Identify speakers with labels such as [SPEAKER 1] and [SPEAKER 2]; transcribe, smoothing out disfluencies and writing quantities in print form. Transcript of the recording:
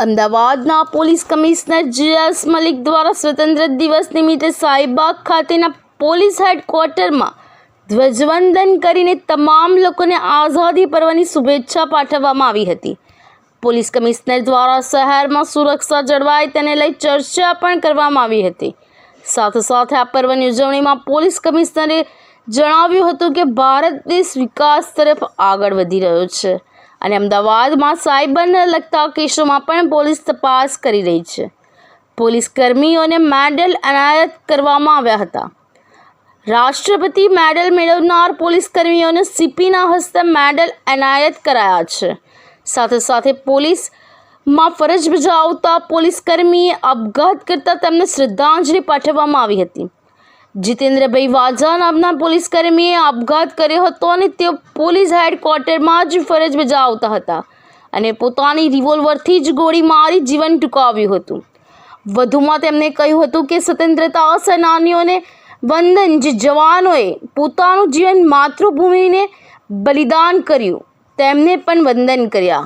[SPEAKER 1] અમદાવાદના police commissioner જે.એસ. Malik દ્વારા સ્વતંત્ર દિવસ નિમિત્તે શાહીબાગ ખાતેના પોલીસ હેડક્વાર્ટરમાં ધ્વજવંદન કરીને તમામ લોકોને આઝાદી પર્વની શુભેચ્છા પાઠવવામાં આવી હતી. પોલીસ કમિશનર દ્વારા શહેરમાં સુરક્ષા જળવાય તેને લઈ ચર્ચા પણ કરવામાં આવી હતી. સાથે સાથે આ પર્વની ઉજવણીમાં પોલીસ કમિશનરે જણાવ્યું હતું કે ભારત દેશ વિકાસ તરફ આગળ વધી રહ્યો છે અને અમદાવાદમાં સાયબરને લગતા કેસોમાં પણ પોલીસ તપાસ કરી રહી છે. પોલીસ કર્મીઓને મેડલ એનાયત કરવામાં આવ્યા હતા. રાષ્ટ્રપતિ મેડલ મેળવનાર પોલીસ કર્મીઓને સીપીના હસ્તે મેડલ એનાયત કરાયા છે. સાથે સાથે પોલીસમાં ફરજ બજાવતા પોલીસ કર્મીએ આપઘાત કરતા તેમને શ્રદ્ધાંજલિ પાઠવવામાં આવી હતી. જીતેન્દ્રભાઈ વાજા નામના પોલીસ કર્મીએ આપઘાત કર્યો હતો અને તેઓ પોલીસ હેડક્વાર્ટરમાં જ ફરજ બજાવતા હતા અને પોતાની રિવોલ્વરથી જ ગોળી મારી જીવન ટૂંકાવ્યું હતું. વધુમાં તેમણે કહ્યું હતું કે સ્વતંત્રતા સેનાનીઓને વંદન, જે જવાનોએ પોતાનું જીવન માતૃભૂમિને બલિદાન કર્યું તેમને પણ વંદન કર્યા.